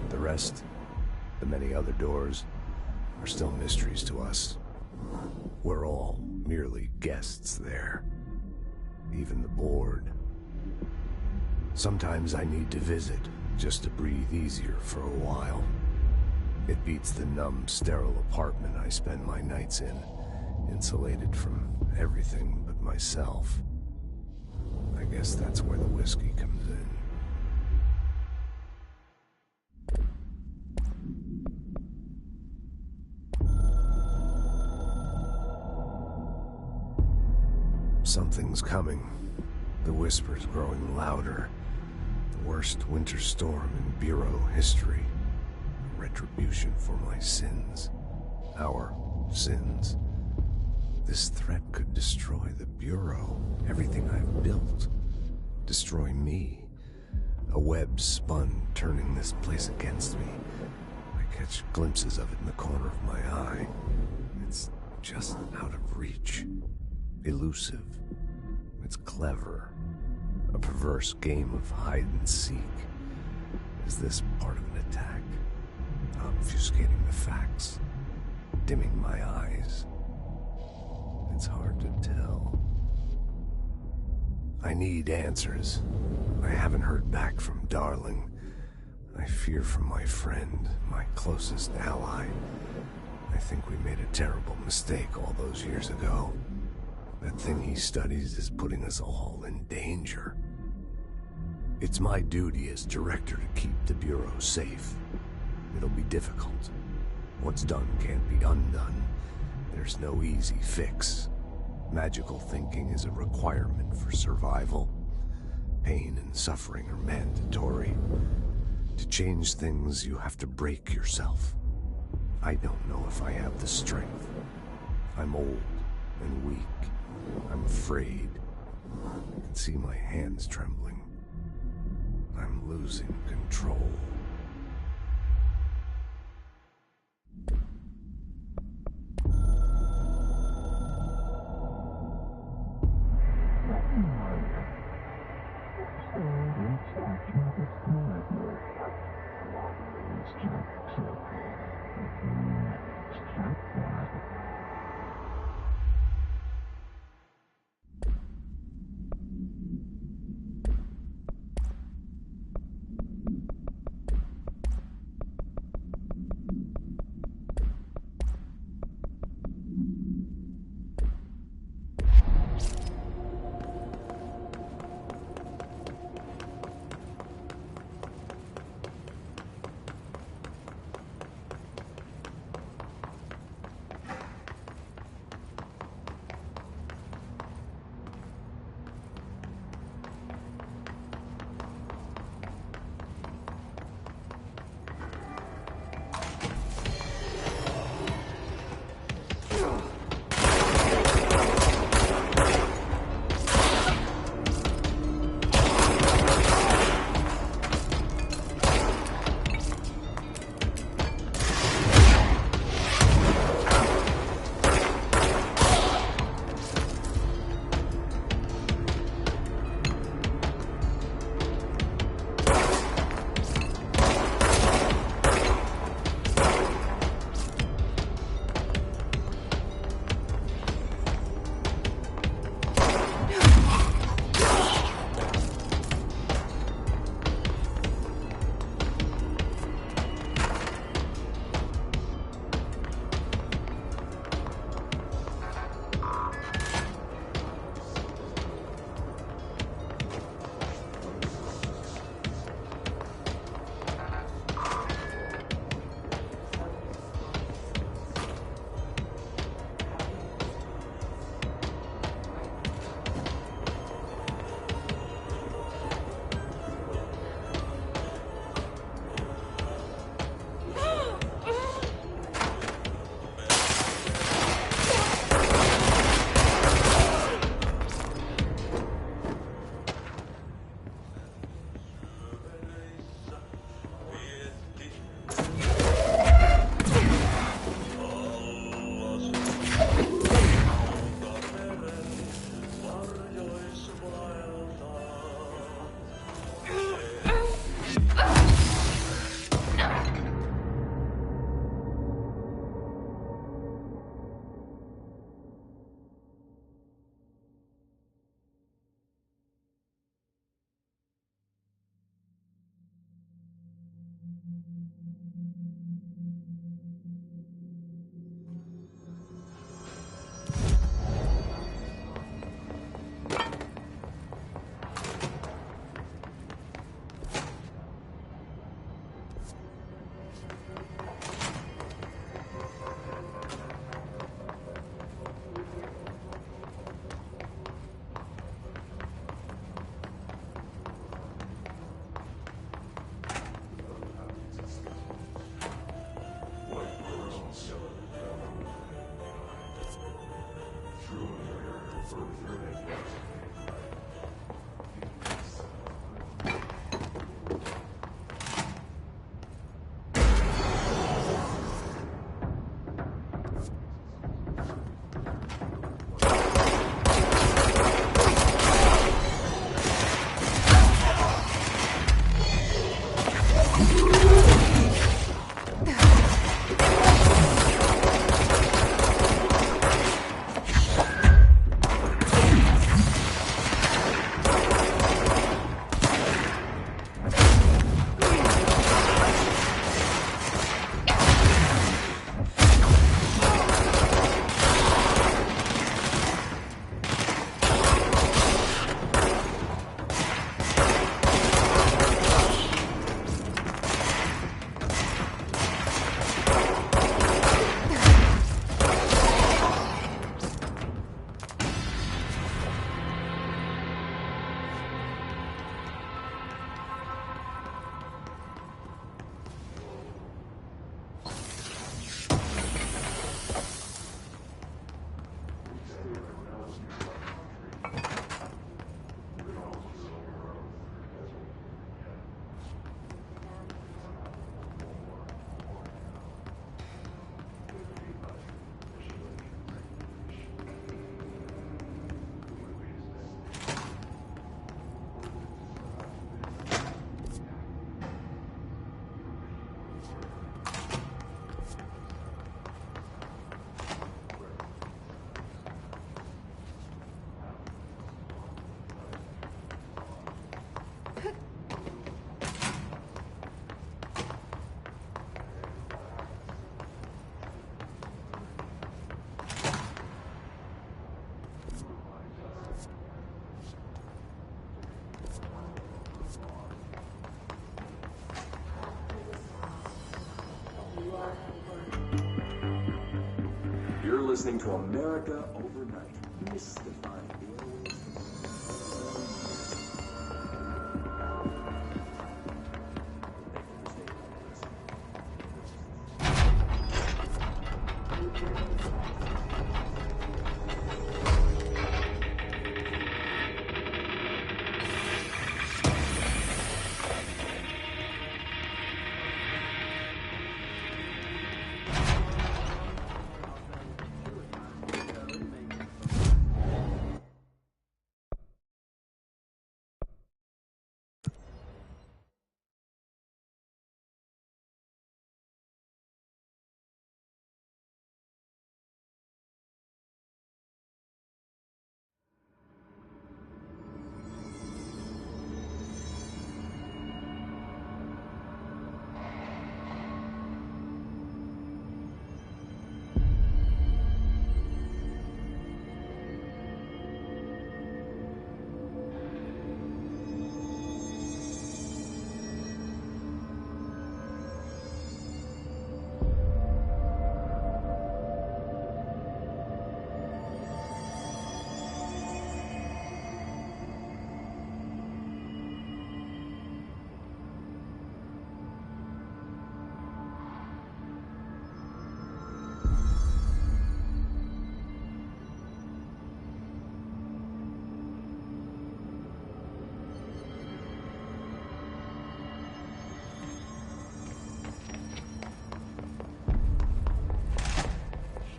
The rest, the many other doors, are still mysteries to us. We're all merely guests there. Even the board. Sometimes I need to visit, just to breathe easier for a while. It beats the numb, sterile apartment I spend my nights in, insulated from everything but myself. I guess that's where the whiskey comes in. Something's coming. The whispers growing louder. The worst winter storm in Bureau history. Retribution for my sins. Our sins. This threat could destroy the Bureau, everything I've built. Destroy me. A web spun, turning this place against me. I catch glimpses of it in the corner of my eye. It's just out of reach. Elusive. It's clever. A perverse game of hide and seek. Is this part of an attack? Obfuscating the facts? Dimming my eyes? It's hard to tell. I need answers. I haven't heard back from Darling. I fear for my friend, my closest ally. I think we made a terrible mistake all those years ago. That thing he studies is putting us all in danger. It's my duty as director to keep the Bureau safe. It'll be difficult. What's done can't be undone. There's no easy fix. Magical thinking is a requirement for survival. Pain and suffering are mandatory. To change things, you have to break yourself. I don't know if I have the strength. I'm old and weak. I'm afraid. I can see my hands trembling. I'm losing control. You're listening to America Overnight. Mystifying aliens.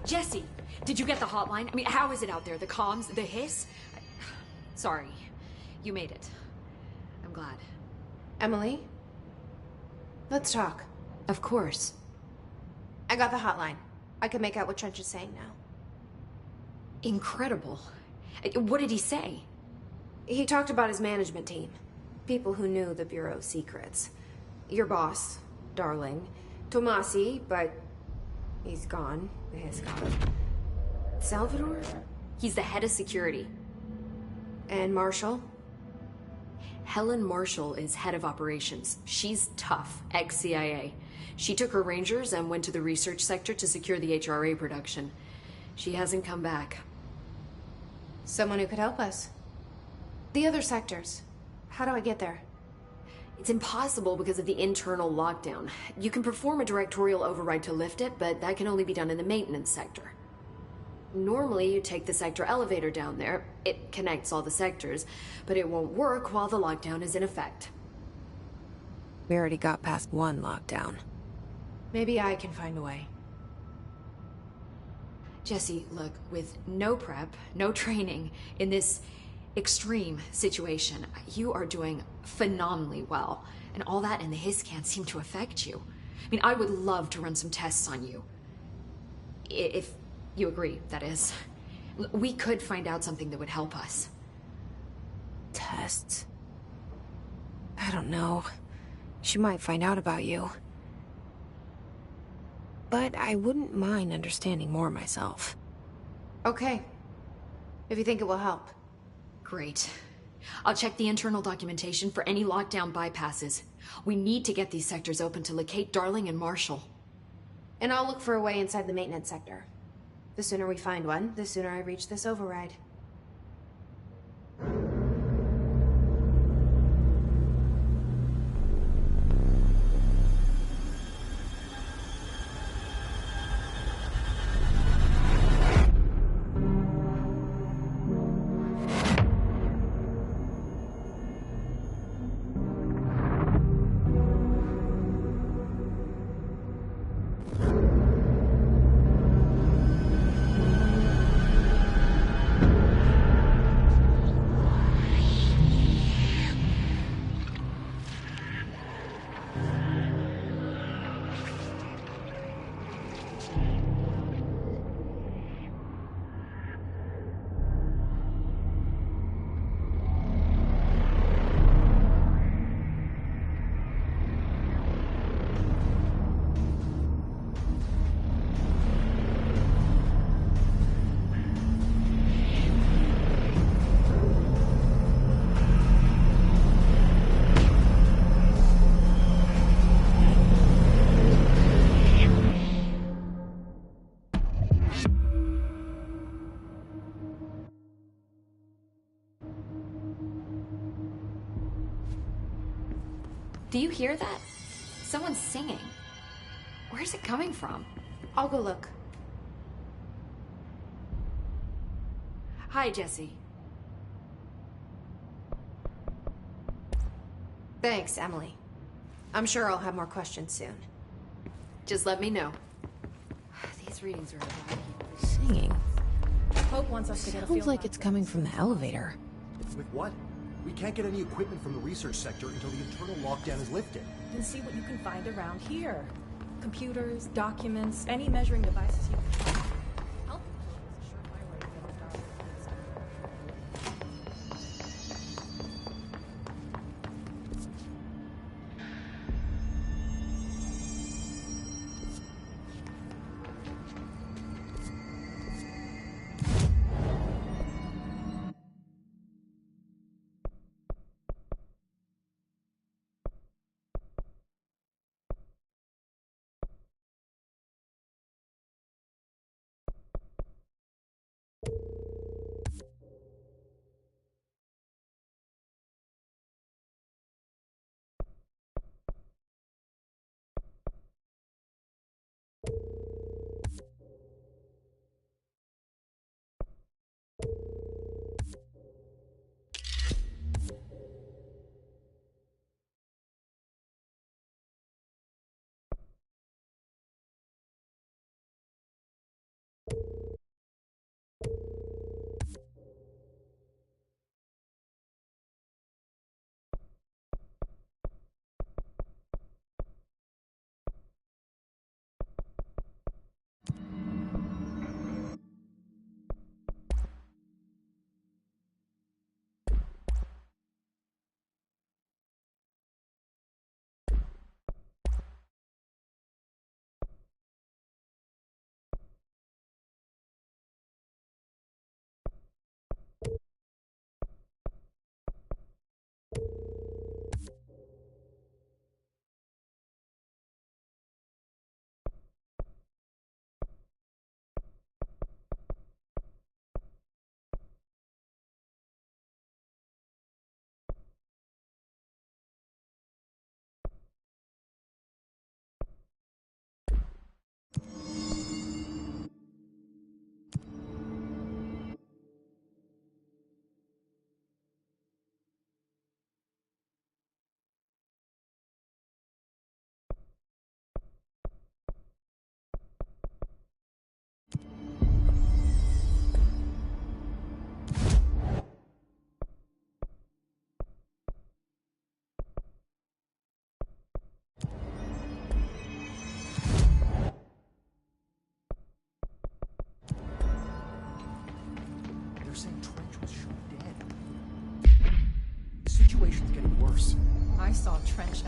Jesse, did you get the hotline? I mean, how is it out there? The comms? The hiss? Sorry. You made it. I'm glad. Emily? Let's talk. Of course. I got the hotline. I can make out what Trench is saying now. Incredible. What did he say? He talked about his management team. People who knew the Bureau's secrets. Your boss, Darling. Tomasi, but he's gone. He's gone. Salvador? He's the head of security. And Marshall? Helen Marshall is head of operations. She's tough, ex-CIA. She took her Rangers and went to the research sector to secure the HRA production. She hasn't come back. Someone who could help us. The other sectors. How do I get there? It's impossible because of the internal lockdown. You can perform a directorial override to lift it, but that can only be done in the maintenance sector. Normally, you take the sector elevator down there. It connects all the sectors, but it won't work while the lockdown is in effect. We already got past one lockdown. Maybe I can find a way. Jesse, look, with no prep, no training, in this extreme situation, you are doing phenomenally well. And all that and the hiss can't seem to affect you. I mean, I would love to run some tests on you. If you agree, that is. We could find out something that would help us. Tests? I don't know. She might find out about you. But I wouldn't mind understanding more myself. Okay. If you think it will help. Great. I'll check the internal documentation for any lockdown bypasses. We need to get these sectors open to locate Darling and Marshall. And I'll look for a way inside the maintenance sector. The sooner we find one, the sooner I reach this override. Do you hear that? Someone's singing. Where's it coming from? I'll go look. Hi, Jesse. Thanks, Emily. I'm sure I'll have more questions soon. Just let me know. These readings are bad. Singing. Hope wants us to get a Sounds field like lab. it's coming from the elevator. With what? We can't get any equipment from the research sector until the internal lockdown is lifted. And see what you can find around here. Computers, documents, any measuring devices you can find.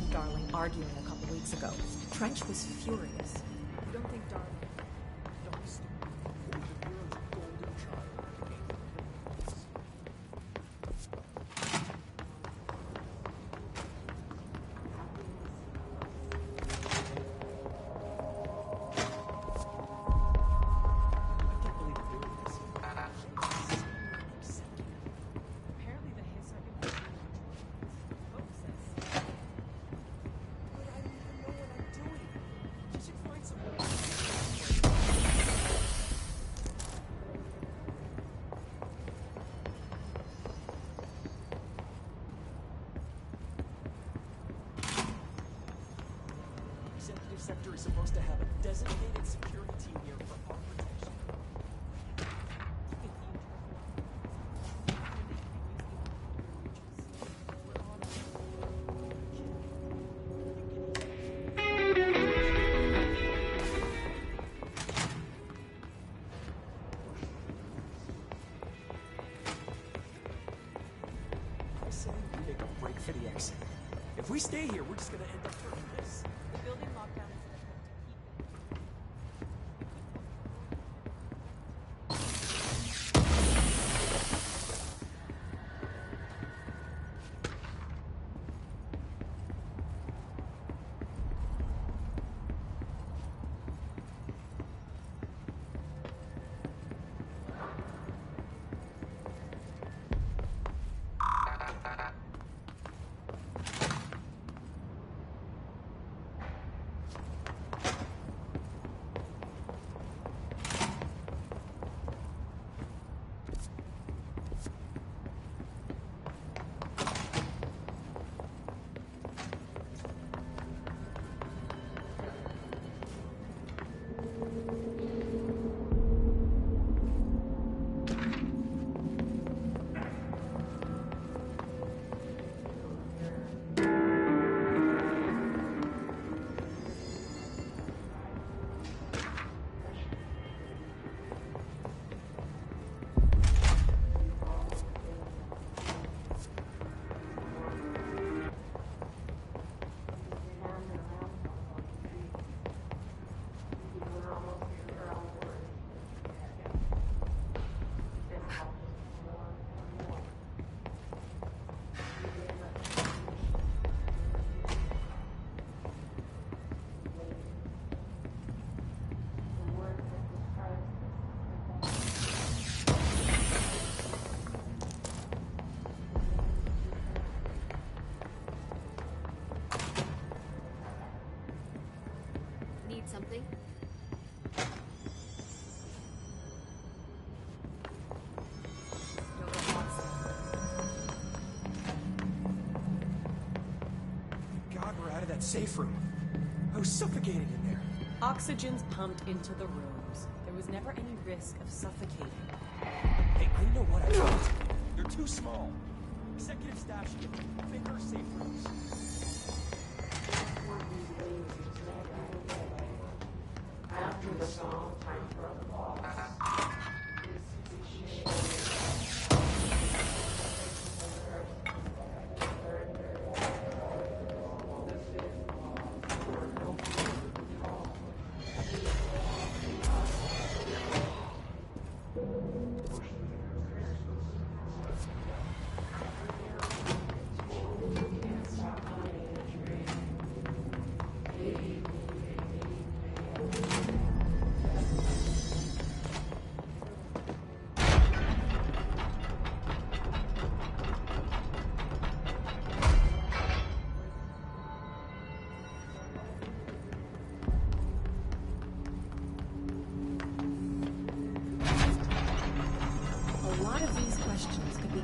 and Darling arguing a couple weeks ago. Trench was furious. You don't think Darling... Sector is supposed to have a designated security team here for our protection. I say we make a break for the exit. If we stay here, we're just gonna end up doing this. The building lockdown is an attempt to keep... Something? God, we're out of that safe room. I was suffocating in there. Oxygen's pumped into the rooms. There was never any risk of suffocating. Hey, I know what I want. You're too small. Executive staff should get bigger safe rooms. After the song, time for a pause.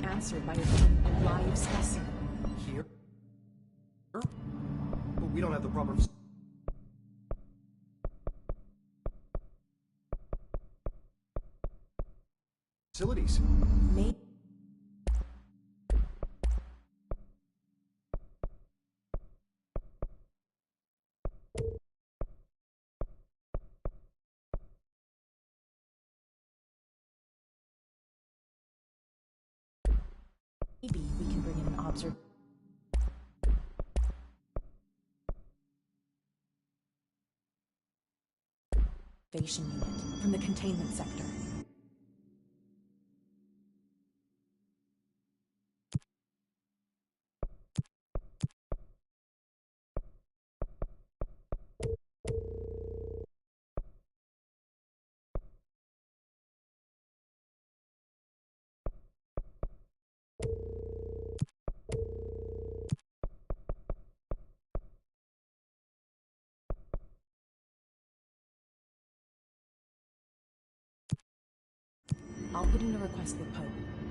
Answered by a live specimen. Here? But we don't have the proper... facilities. Maybe we can bring in an observer. Innovation unit from the containment sector. I'll put in a request with Poe.